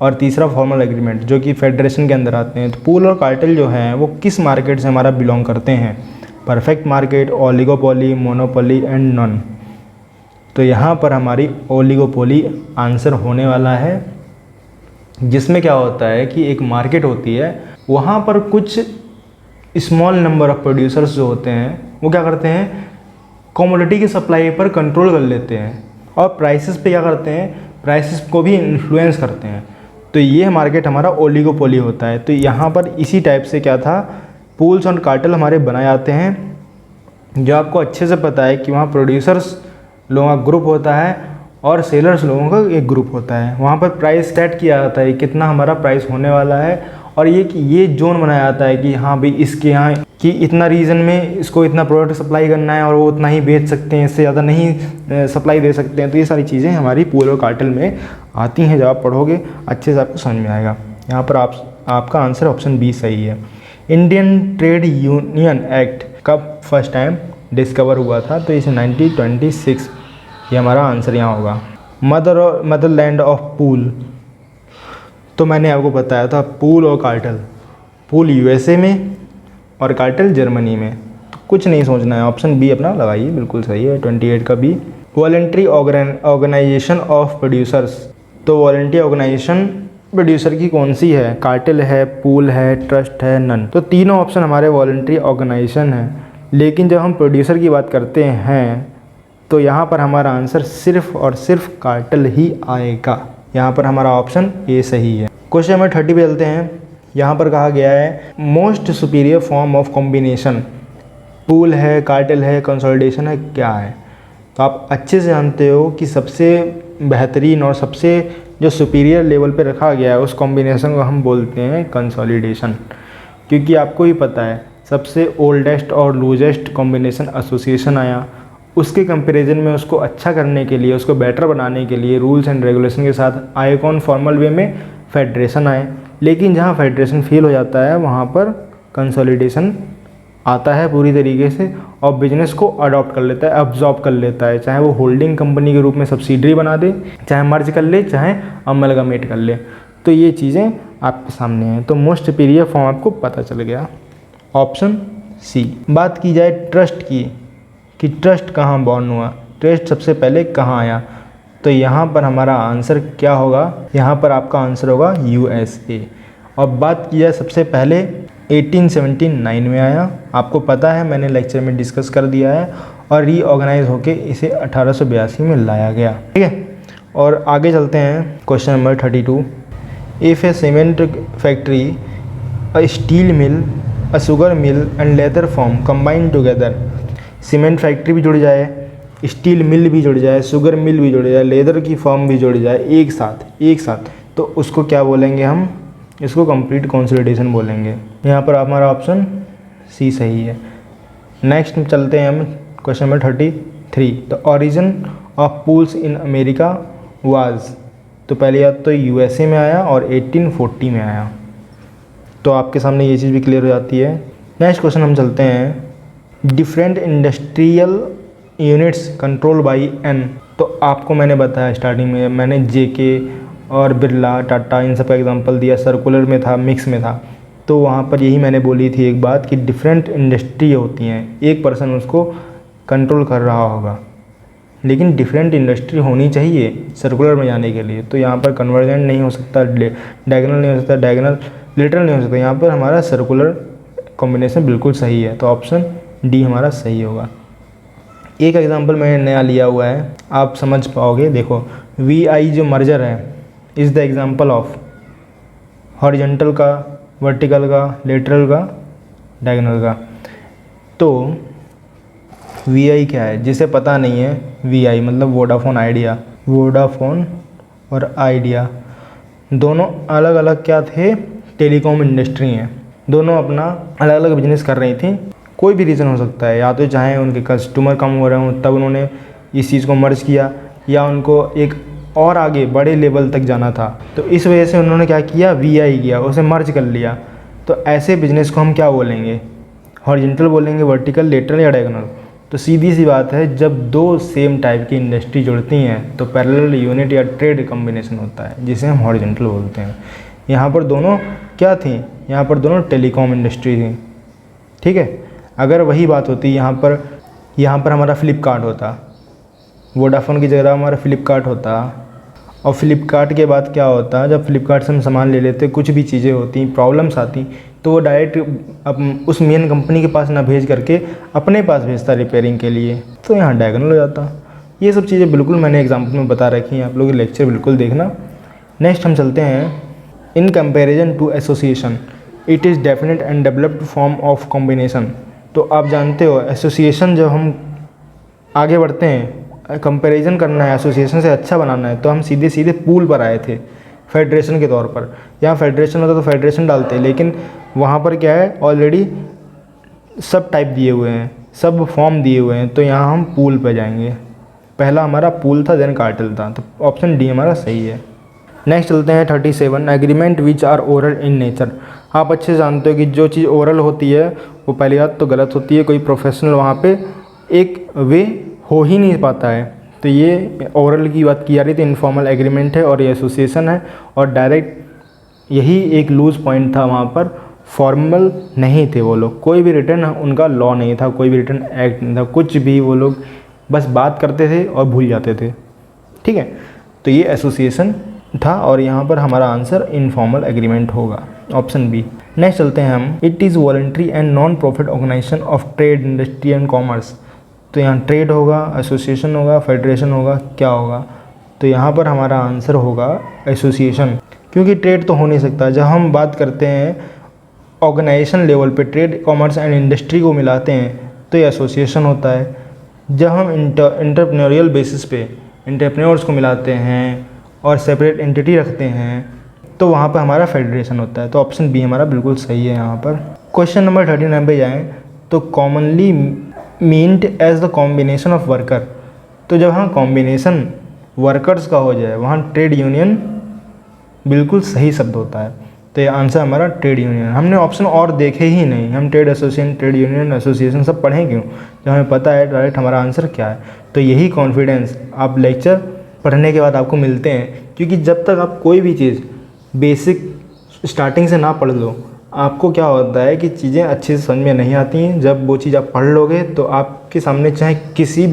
और तीसरा फॉर्मल एग्रीमेंट जो कि फेडरेशन के अंदर आते हैं। तो पूल और कार्टेल जो हैं वो किस मार्केट से हमारा बिलोंग करते हैं, perfect market, oligopoly, monopoly and non. तो यहाँ पर हमारी ओलिगोपोली आंसर होने वाला है, जिसमें क्या होता है कि एक मार्केट होती है, वहाँ पर कुछ स्मॉल नंबर ऑफ प्रोड्यूसर्स जो होते हैं वो क्या करते हैं, कमोडिटी की सप्लाई पर कंट्रोल कर लेते हैं और प्राइसेस पे क्या करते हैं, प्राइसेस को भी इन्फ्लुएंस करते हैं। तो ये मार्केट हमारा ओलिगोपोली होता है। तो यहाँ पर इसी टाइप से क्या था, पूल्स और कार्टेल हमारे बनाए जाते हैं, जो आपको अच्छे से पता है कि वहाँ प्रोड्यूसर्स लोगों का ग्रुप होता है और सेलर्स लोगों का एक ग्रुप होता है। वहाँ पर प्राइस सेट किया जाता है कितना हमारा प्राइस होने वाला है और ये जोन बनाया जाता है कि हाँ भाई इसके यहाँ कि इतना रीजन में इसको इतना प्रोडक्ट सप्लाई करना है और वो उतना ही बेच सकते हैं, इससे ज़्यादा नहीं सप्लाई दे सकते हैं। तो ये सारी चीज़ें हमारी पूल और कार्टेल में आती हैं, जब आप पढ़ोगे अच्छे से आपको समझ में आएगा। यहाँ पर आपका आंसर ऑप्शन बी सही है। इंडियन ट्रेड यूनियन एक्ट कब फर्स्ट टाइम डिस्कवर हुआ था, तो इसे 1926, ये हमारा आंसर यहाँ होगा। मदरलैंड ऑफ पूल, तो मैंने आपको बताया था पूल और कार्टेल, पूल यूएसए में और कार्टेल जर्मनी में। तो कुछ नहीं सोचना है, ऑप्शन बी अपना लगाइए, बिल्कुल सही है 28 का B. Voluntary organisation of producers, तो वॉलंटरी ऑर्गेनाइजेशन प्रोड्यूसर की कौन सी है, कार्टेल है, पूल है, ट्रस्ट है, नन। तो तीनों ऑप्शन हमारे वॉलंटरी ऑर्गेनाइजेशन है। लेकिन जब हम प्रोड्यूसर की बात करते हैं तो यहाँ पर हमारा आंसर सिर्फ और सिर्फ कार्टेल ही आएगा। यहाँ पर हमारा ऑप्शन ए सही है। क्वेश्चन नंबर 30 पे चलते हैं। यहाँ पर कहा गया है most superior form of combination, pool है, कार्टेल है, कंसोलिडेशन है, क्या है। तो आप अच्छे से जानते हो कि सबसे बेहतरीन और सबसे जो सुपीरियर लेवल पे रखा गया है उस कॉम्बिनेशन को हम बोलते हैं कंसोलिडेशन, क्योंकि आपको ही पता है सबसे ओल्डेस्ट और लूजेस्ट कॉम्बिनेशन एसोसिएशन आया, उसके कंपैरिजन में उसको अच्छा करने के लिए, उसको बेटर बनाने के लिए रूल्स एंड रेगुलेशन के साथ आए कौन, फॉर्मल वे में फेडरेशन आए। लेकिन जहाँ फेडरेशन फेल हो जाता है वहाँ पर कंसोलिडेशन आता है पूरी तरीके से और बिजनेस को अडॉप्ट कर लेता है, अब्जॉर्ब कर लेता है, चाहे वो होल्डिंग कंपनी के रूप में सब्सिडरी बना दे, चाहे मर्ज कर ले, चाहे अमलगमेट कर ले। तो ये चीज़ें आपके सामने है, तो मोस्ट सुपीरियर फॉर्म आपको पता चल गया, ऑप्शन सी। बात की जाए ट्रस्ट की, कि ट्रस्ट कहाँ बॉर्न हुआ, ट्रस्ट सबसे पहले कहाँ आया, तो यहाँ पर हमारा आंसर क्या होगा, यहाँ पर आपका आंसर होगा USA। और बात की जाए सबसे पहले 1879 में आया, आपको पता है मैंने लेक्चर में डिस्कस कर दिया है, और रीऑर्गेनाइज होके इसे 1882 में लाया गया, ठीक है। और आगे चलते हैं question number 32। If A cement factory, a steel mill, a sugar mill and leather form combine together, cement factory भी जुड़ जाए, स्टील मिल भी जुड़ जाए, शुगर मिल भी जुड़ जाए, लेदर की फॉर्म भी जुड़ जाए एक साथ, तो उसको क्या बोलेंगे हम, इसको कंप्लीट कंसोलिडेशन बोलेंगे। यहाँ पर हमारा ऑप्शन सी सही है। नेक्स्ट चलते हैं हम question number 33। The origin of pools in America was, तो पहले या तो USA में आया और 1840 में आया, तो आपके सामने ये चीज़ भी क्लियर हो जाती है। नेक्स्ट क्वेश्चन हम चलते हैं, different industrial units control by N, तो आपको मैंने बताया स्टार्टिंग में, मैंने JK और बिरला, टाटा, इन सब का एग्जांपल दिया, सर्कुलर में था, मिक्स में था, तो वहाँ पर यही मैंने बोली थी एक बात कि डिफरेंट इंडस्ट्री होती हैं, एक पर्सन उसको कंट्रोल कर रहा होगा, लेकिन डिफरेंट इंडस्ट्री होनी चाहिए सर्कुलर में जाने के लिए। तो यहाँ पर कन्वर्जेंट नहीं हो सकता, डायगोनल नहीं हो सकता, डायगोनल लिटरल नहीं हो सकता, यहाँ पर हमारा सर्कुलर कॉम्बिनेशन बिल्कुल सही है, तो ऑप्शन डी हमारा सही होगा। एक एग्जांपल मैंने नया लिया हुआ है, आप समझ पाओगे। देखो VI जो मर्जर है is the example of horizontal का, वर्टिकल का, लेटरल का, डायगोनल का। तो VI क्या है, जिसे पता नहीं है, VI मतलब वोडाफोन आइडिया, वोडाफोन और आइडिया दोनों अलग अलग क्या थे, टेलीकॉम इंडस्ट्री हैं, दोनों अपना अलग अलग बिजनेस कर रही थी। कोई भी रीज़न हो सकता है, या तो चाहे उनके कस्टमर कम हो रहे हों तब उन्होंने इस चीज़ को मर्ज किया, या उनको एक और आगे बड़े लेवल तक जाना था, तो इस वजह से उन्होंने क्या किया, VI किया, उसे मर्ज कर लिया। तो ऐसे बिजनेस को हम क्या बोलेंगे, हॉरिजॉन्टल बोलेंगे, वर्टिकल, लेटरल या डायगोनल। तो सीधी सी बात है, जब दो सेम टाइप की इंडस्ट्री जुड़ती हैं तो पैरेलल यूनिट या ट्रेड कॉम्बिनेशन होता है, जिसे हम हॉरिजॉन्टल बोलते हैं। यहाँ पर दोनों क्या थी, यहाँ पर दोनों टेलीकॉम इंडस्ट्री थी, ठीक है। अगर वही बात होती यहाँ पर हमारा फ्लिपकार्ट होता, वोडाफोन की जगह हमारा फ्लिपकार्ट होता, और फ्लिपकार्ट के बाद क्या होता, जब फ्लिपकार्ट से हम सामान ले लेते, कुछ भी चीज़ें होती, प्रॉब्लम्स आती, तो वो डायरेक्ट उस मेन कंपनी के पास ना भेज करके अपने पास भेजता रिपेयरिंग के लिए, तो यहाँ डायगोनल हो जाता। ये सब चीज़ें बिल्कुल मैंने एग्जाम्पल में बता रखी हैं, आप लोग लेक्चर बिल्कुल देखना। नेक्स्ट हम चलते हैं, in comparison to association it is definite and developed form of combination. तो आप जानते हो एसोसिएशन जब हम आगे बढ़ते हैं, कंपैरिजन करना है, एसोसिएशन से अच्छा बनाना है, तो हम सीधे सीधे पूल पर आए थे फेडरेशन के तौर पर। यहाँ फेडरेशन होता तो फेडरेशन डालते, लेकिन वहाँ पर क्या है, ऑलरेडी सब टाइप दिए हुए हैं, सब फॉर्म दिए हुए हैं, तो यहाँ हम पूल पे जाएंगे। पहला हमारा पूल था, देन कार्टेल था, तो ऑप्शन डी हमारा सही है। नेक्स्ट चलते हैं 37, agreement which are oral in nature. आप अच्छे से जानते हो कि जो चीज़ ओरल होती है वो पहली बात तो गलत होती है, कोई प्रोफेशनल वहाँ पे एक वे हो ही नहीं पाता है। तो ये ओरल की बात की जा रही थी, इनफॉर्मल एग्रीमेंट है और ये एसोसिएशन है, और डायरेक्ट यही एक लूज पॉइंट था, वहाँ पर फॉर्मल नहीं थे वो लोग, कोई भी रिटर्न उनका लॉ नहीं था, कोई भी रिटर्न एक्ट नहीं था, कुछ भी वो लोग बस बात करते थे और भूल जाते थे, ठीक है। तो ये एसोसिएशन था, और यहाँ पर हमारा आंसर इनफॉर्मल एग्रीमेंट होगा, ऑप्शन बी। नेक्स्ट चलते हैं हम, it is voluntary and non profit organisation of trade, industry and commerce. तो यहाँ ट्रेड होगा, एसोसिएशन होगा, फेडरेशन होगा, क्या होगा, तो यहाँ पर हमारा आंसर होगा एसोसिएशन, क्योंकि ट्रेड तो हो नहीं सकता। जब हम बात करते हैं ऑर्गेनाइजेशन लेवल पे ट्रेड, कॉमर्स एंड इंडस्ट्री को मिलाते हैं तो ये एसोसिएशन होता है। जब हम इंटरप्रेन्योरियल बेसिस पे एंटरप्रेन्योर्स को मिलाते हैं और सेपरेट एंटिटी रखते हैं तो वहाँ पर हमारा फेडरेशन होता है, तो ऑप्शन बी हमारा बिल्कुल सही है यहाँ पर। क्वेश्चन नंबर 39 पे जाएँ तो commonly meant as the combination of worker. तो जब हम कॉम्बिनेशन वर्कर्स का हो जाए वहाँ ट्रेड यूनियन बिल्कुल सही शब्द होता है, तो ये आंसर हमारा ट्रेड यूनियन। हमने ऑप्शन और देखे ही नहीं, हम trade association, trade union, association सब पढ़ें क्यों जब हमें पता है डायरेक्ट हमारा आंसर क्या है। तो यही कॉन्फिडेंस आप लेक्चर पढ़ने के बाद आपको मिलते हैं, क्योंकि जब तक आप कोई भी चीज़ बेसिक स्टार्टिंग से ना पढ़ लो, आपको क्या होता है कि चीज़ें अच्छे से समझ में नहीं आती हैं। जब वो चीज़ आप पढ़ लोगे तो आपके सामने चाहे किसी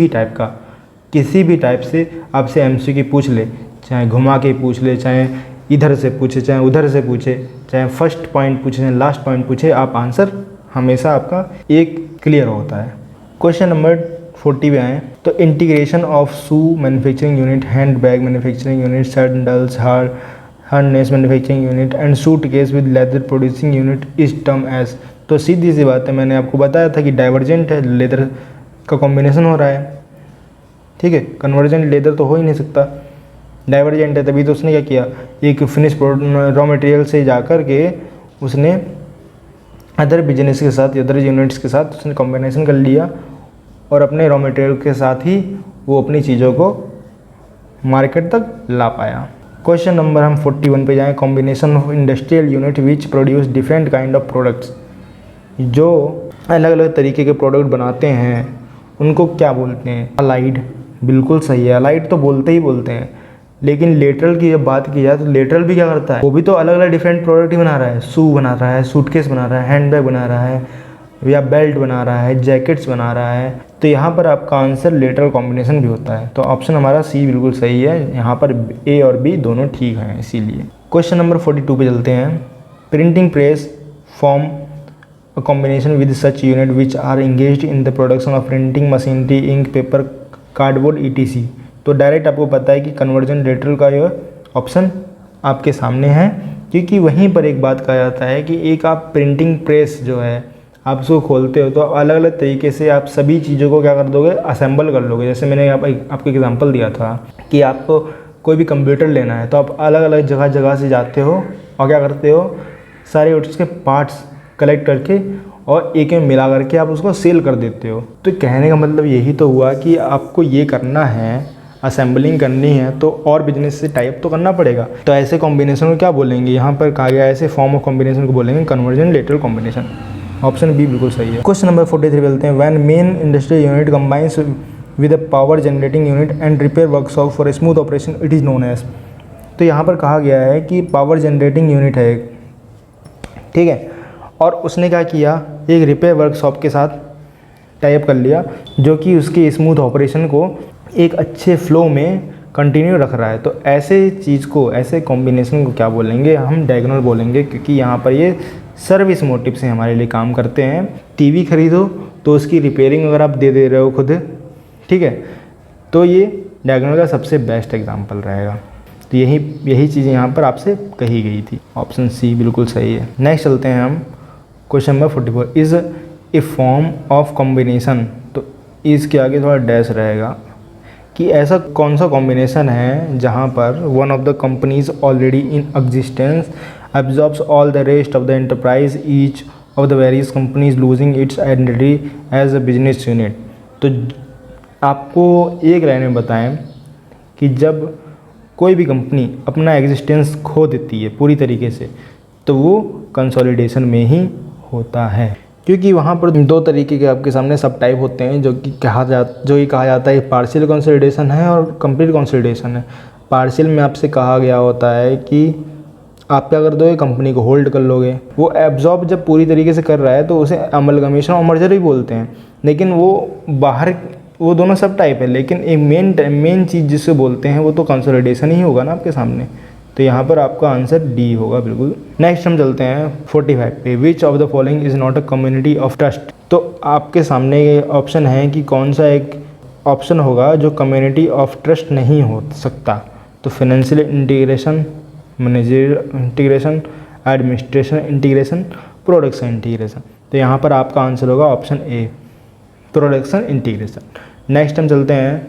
भी टाइप से आपसे एमसीक्यू पूछ ले, चाहे घुमा के पूछ ले, चाहे इधर से पूछे, चाहे उधर से पूछे, चाहे फर्स्ट पॉइंट पूछे, चाहे लास्ट पॉइंट पूछे, आप आंसर हमेशा आपका एक क्लियर होता है। क्वेश्चन नंबर 40 पे आएँ तो integration of shoe manufacturing unit, hand bag manufacturing unit, sandals, harness manufacturing unit and suitcase with leather producing unit is term as. तो सीधी सी बात है, मैंने आपको बताया था कि डाइवर्जेंट है, लेदर का कॉम्बिनेशन हो रहा है, ठीक है। कन्वर्जेंट लेदर तो हो ही नहीं सकता, डाइवर्जेंट है, तभी तो उसने क्या किया, एक फिनिश रॉ मटेरियल से जाकर के उसने अदर बिजनेस के साथ, अदर यूनिट्स के साथ उसने कॉम्बिनेशन कर लिया और अपने रॉ मटेरियल के साथ ही वो अपनी चीज़ों को मार्केट तक ला पाया। क्वेश्चन नंबर हम 41 पे जाएँ। Combination of industrial unit which produce different kind of products, जो अलग अलग तरीके के प्रोडक्ट बनाते हैं उनको क्या बोलते हैं? अलाइड। बिल्कुल सही है, अलाइड तो बोलते हैं, लेकिन लेटरल की जब बात की जाए तो लेटरल भी क्या करता है, वो भी तो अलग अलग डिफरेंट प्रोडक्ट ही बना रहा है। शू बना रहा है, सूटकेस बना रहा है, हैंडबैग बना रहा है, या बेल्ट बना रहा है, जैकेट्स बना रहा है। तो यहाँ पर आपका आंसर लेटरल कॉम्बिनेशन भी होता है। तो ऑप्शन हमारा सी बिल्कुल सही है, यहाँ पर ए और बी दोनों ठीक हैं इसीलिए। क्वेश्चन नंबर 42 पे चलते हैं। Printing press form a combination with such unit which are engaged in the production of printing machinery, ink, paper, cardboard, ETC। तो डायरेक्ट आपको पता है कि कन्वर्जन लेटरल का ये ऑप्शन आपके सामने है, क्योंकि वहीं पर एक बात कहा जाता है कि एक आप प्रिंटिंग प्रेस जो है आप उसको खोलते हो तो अलग अलग तरीके से आप सभी चीज़ों को क्या कर दोगे, असेंबल कर लोगे। जैसे मैंने आपको एग्जांपल दिया था कि आपको कोई भी कंप्यूटर लेना है तो आप अलग अलग जगह से जाते हो और क्या करते हो, सारे उसके पार्ट्स कलेक्ट करके और एक में मिला करके आप उसको सेल कर देते हो। तो कहने का मतलब यही तो हुआ कि आपको ये करना है, असेंबलिंग करनी है, तो और बिजनेस से टाइप तो करना पड़ेगा। तो ऐसे कॉम्बिनेशन को क्या बोलेंगे, यहाँ पर कहा गया ऐसे फॉर्म ऑफ कॉम्बिनेशन को बोलेंगे conversion lateral combination. Option B बिल्कुल सही है। क्वेश्चन नंबर 43 बोलते हैं। When main industrial unit combines with a power generating unit and repair workshop for a smooth operation it is known as. तो यहाँ पर कहा गया है कि पावर जनरेटिंग यूनिट है एक, ठीक है, और उसने क्या किया, एक रिपेयर वर्कशॉप के साथ टाइप कर लिया जो कि उसके स्मूथ ऑपरेशन को एक अच्छे फ्लो में कंटिन्यू रख रहा है। तो ऐसे चीज़ को, ऐसे कॉम्बिनेशन को क्या बोलेंगे, हम डायगोनल बोलेंगे, क्योंकि यहाँ पर ये सर्विस मोटिव से हमारे लिए काम करते हैं। टीवी खरीदो तो उसकी रिपेयरिंग अगर आप दे रहे हो खुद, ठीक है, तो ये डायगोनल का सबसे बेस्ट एग्जांपल रहेगा। तो यही चीज़ें यहाँ पर आपसे कही गई थी। ऑप्शन सी बिल्कुल सही है। नेक्स्ट चलते हैं हम question number 44। Is a form of combination, तो इसके आगे थोड़ा डैश रहेगा कि ऐसा कौन सा कॉम्बिनेशन है जहाँ पर one of the companies already in existence absorbs all the rest of the enterprise, each of the various companies losing its identity as a business unit। तो आपको एक लाइन में बताएं कि जब कोई भी कंपनी अपना एग्जिस्टेंस खो देती है पूरी तरीके से तो वो कंसोलिडेशन में ही होता है, क्योंकि वहाँ पर दो तरीके के आपके सामने सब टाइप होते हैं जो कि कहा जाता है पार्शियल कंसोलिडेशन है और कंप्लीट कंसोलिडेशन है। पार्शियल में आपसे कहा गया होता है कि आप क्या कर दोगे, कंपनी को होल्ड कर लोगे। वो एब्जॉर्ब जब पूरी तरीके से कर रहा है तो उसे अमलगमेशन और मर्जर भी बोलते हैं, लेकिन वो दोनों सब टाइप है, लेकिन एक मेन चीज़ जिससे बोलते हैं वो तो कंसोलिडेशन ही होगा ना आपके सामने। तो यहाँ पर आपका आंसर डी होगा बिल्कुल। नेक्स्ट हम चलते हैं 45 पे। Which of the following is not a community of trust. तो आपके सामने ये ऑप्शन है कि कौन सा एक ऑप्शन होगा जो कम्युनिटी ऑफ ट्रस्ट नहीं हो सकता। तो financial integration, managerial integration, administration integration, production integration. तो यहाँ पर आपका आंसर होगा option A, production integration. Next हम चलते हैं,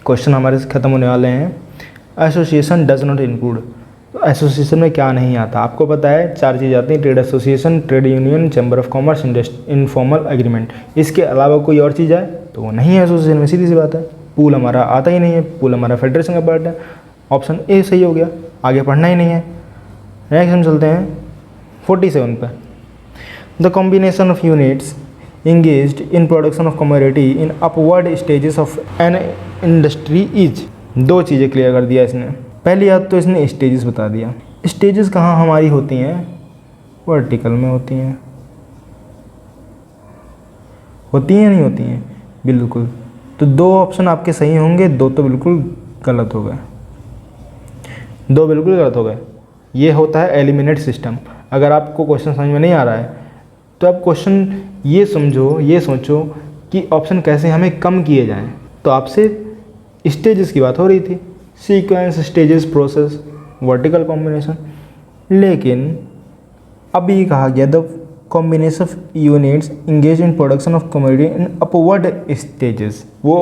क्वेश्चन हमारे से ख़त्म होने वाले हैं। Association does not include. तो एसोसिएशन में क्या नहीं आता, आपको पता है 4 चीज़ आती हैं, trade association, trade union, chamber of commerce, informal agreement. इसके अलावा कोई और चीज़ आए तो वो नहीं है एसोसिएशन में, सीधी सी बात है। पूल हमारा आता ही नहीं है, पूल हमारा फेडरेशन का पार्ट है। ऑप्शन ए सही हो गया, आगे पढ़ना ही नहीं है। नेक्स्ट हम चलते हैं 47 पर। The combination of units engaged in production of commodity in upward stages of an industry is। 2 चीज़ें क्लियर कर दिया इसने। पहली बात तो इसने स्टेजेस बता दिया स्टेजेस कहाँ हमारी होती हैं, वर्टिकल में होती हैं। होती हैं नहीं होती हैं, बिल्कुल। तो 2 ऑप्शन आपके सही होंगे, 2 तो बिल्कुल गलत हो गए, 2 बिल्कुल गलत हो गए। ये होता है एलिमिनेट सिस्टम। अगर आपको क्वेश्चन समझ में नहीं आ रहा है तो आप क्वेश्चन ये समझो, ये सोचो कि ऑप्शन कैसे हमें कम किए जाएं। तो आपसे स्टेजेस की बात हो रही थी, sequence, stages, process, vertical combination. लेकिन अब ये कहा गया the combination of units engage in production of commodity in upward stages. वो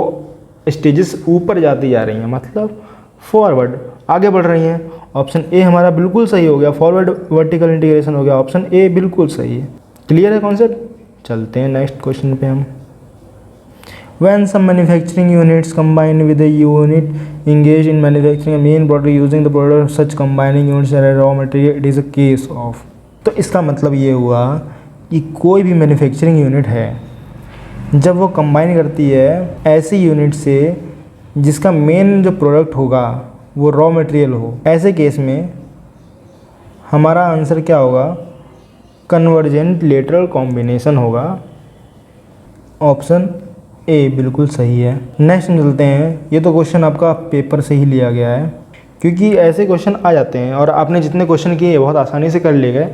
स्टेजेस ऊपर जाती जा रही हैं, मतलब फॉरवर्ड, आगे बढ़ रही हैं। ऑप्शन ए हमारा बिल्कुल सही हो गया, फॉरवर्ड वर्टिकल इंटीग्रेशन हो गया, ऑप्शन ए बिल्कुल सही है। क्लियर है कॉन्सेप्ट? चलते हैं नेक्स्ट क्वेश्चन पे हम। When some manufacturing units combine with a unit engaged in manufacturing a main product using the product of such combining units as raw material, it is a case of। तो इसका मतलब ये हुआ कि कोई भी मैन्युफैक्चरिंग यूनिट है, जब वो कंबाइन करती है ऐसी यूनिट से जिसका मेन जो प्रोडक्ट होगा वो रॉ मटेरियल हो, ऐसे केस में हमारा आंसर क्या होगा, कन्वर्जेंट लेटरल कॉम्बिनेशन होगा। ऑप्शन ए बिल्कुल सही है। नेक्स्ट चलते हैं। ये तो क्वेश्चन आपका पेपर से ही लिया गया है, क्योंकि ऐसे क्वेश्चन आ जाते हैं और आपने जितने क्वेश्चन किए बहुत आसानी से कर लिए गए,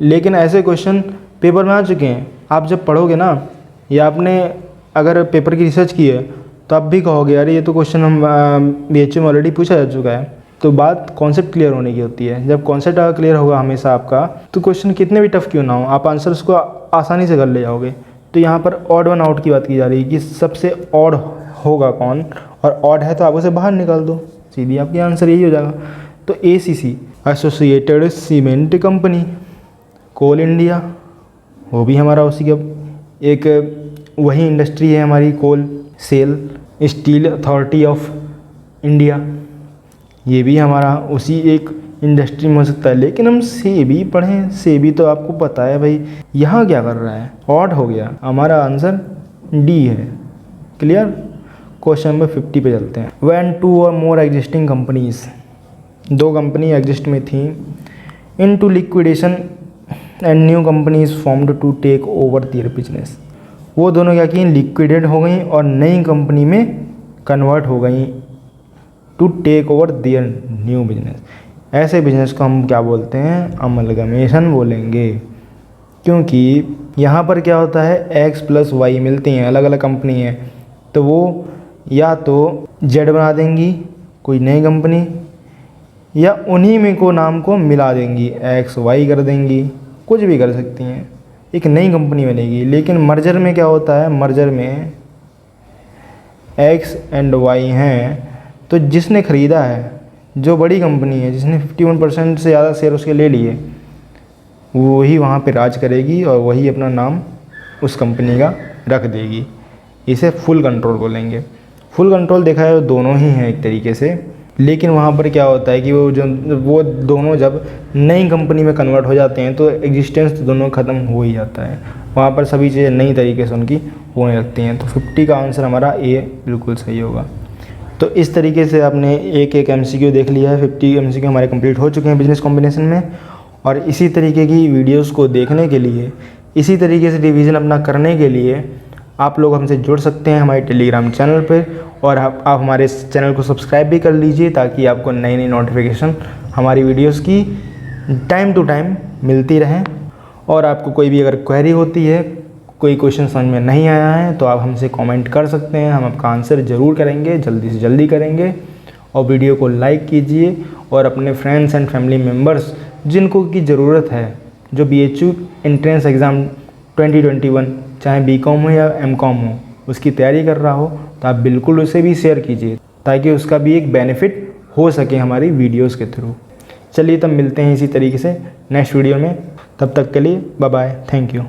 लेकिन ऐसे क्वेश्चन पेपर में आ चुके हैं। आप जब पढ़ोगे ना, या आपने अगर पेपर की रिसर्च की है तो आप भी कहोगे अरे ये तो क्वेश्चन हम BHU में ऑलरेडी पूछा जा चुका है। तो बात कॉन्सेप्ट क्लियर होने की होती है। जब कॉन्सेप्ट क्लियर होगा हमेशा आपका, तो क्वेश्चन कितने भी टफ क्यों ना हो, आप आंसर उसको आसानी से कर ले जाओगे। तो यहाँ पर ऑड वन आउट की बात की जा रही है कि सबसे ऑड होगा कौन, और ऑड है तो आप उसे बाहर निकाल दो, सीधी आपकी आंसर यही हो जाएगा। तो ACC एसोसिएटेड सीमेंट कंपनी, कोल इंडिया, वो भी हमारा उसी का एक वही इंडस्ट्री है हमारी, coal SAIL. Steel Authority of India, ये भी हमारा उसी एक इंडस्ट्री में हो सकता है। लेकिन हम सेबी पढ़ें, सेबी तो आपको पता है भाई यहाँ क्या कर रहा है, ऑड हो गया। हमारा आंसर डी है। क्लियर? क्वेश्चन नंबर 50 पे चलते हैं। व्हेन 2 और more existing companies, 2 company exist में थी, into liquidation and new companies formed to take over their business. वो दोनों क्या की, लिक्विडेट हो गई और नई कंपनी में कन्वर्ट हो गई to take over their new business. ऐसे बिजनेस को हम क्या बोलते हैं, अमलगमेशन बोलेंगे। क्योंकि यहाँ पर क्या होता है, X + Y मिलती हैं, अलग अलग कंपनी है, तो वो या तो Z बना देंगी कोई नई कंपनी, या उन्हीं में को नाम को मिला देंगी, X Y कर देंगी, कुछ भी कर सकती हैं, एक नई कंपनी बनेगी। लेकिन मर्जर में क्या होता है, मर्जर में X and Y हैं, तो जिसने ख़रीदा है, जो बड़ी कंपनी है जिसने 51% से ज़्यादा शेयर उसके ले लिए, वही वहाँ पे राज करेगी और वही अपना नाम उस कंपनी का रख देगी। इसे फुल कंट्रोल बोलेंगे। फुल कंट्रोल देखा है दोनों ही हैं एक तरीके से, लेकिन वहाँ पर क्या होता है कि वो दोनों जब नई कंपनी में कन्वर्ट हो जाते हैं तो एग्जिस्टेंस तो दोनों ख़त्म हो ही जाता है। वहाँ पर सभी चीज़ें नई तरीके से उनकी होने लगती हैं। तो 50 का आंसर हमारा ए बिल्कुल सही होगा। तो इस तरीके से आपने एक MCQ देख लिया है। 50 MCQ हमारे कंप्लीट हो चुके हैं बिजनेस कॉम्बिनेशन में। और इसी तरीके की वीडियोस को देखने के लिए, इसी तरीके से रिवीजन अपना करने के लिए आप लोग हमसे जुड़ सकते हैं हमारे टेलीग्राम चैनल पर, और आप हमारे इस चैनल को सब्सक्राइब भी कर लीजिए ताकि आपको नई नई नोटिफिकेशन हमारी वीडियोस की टाइम टू टाइम मिलती रहें। और आपको कोई भी अगर क्वेरी होती है, कोई क्वेश्चन समझ में नहीं आया है, तो आप हमसे कमेंट कर सकते हैं, हम आपका आंसर ज़रूर करेंगे, जल्दी से जल्दी करेंगे। और वीडियो को लाइक कीजिए और अपने फ्रेंड्स एंड फैमिली मेम्बर्स जिनको की ज़रूरत है, जो BHU एंट्रेंस एग्ज़ाम 2021 चाहे BCom हो या MCom हो उसकी तैयारी कर रहा हो, तो आप बिल्कुल उसे भी शेयर कीजिए ताकि उसका भी एक बेनिफिट हो सके हमारी वीडियोस के थ्रू। चलिए तब मिलते हैं इसी तरीके से नेक्स्ट वीडियो में। तब तक के लिए बाय बाय, थैंक यू।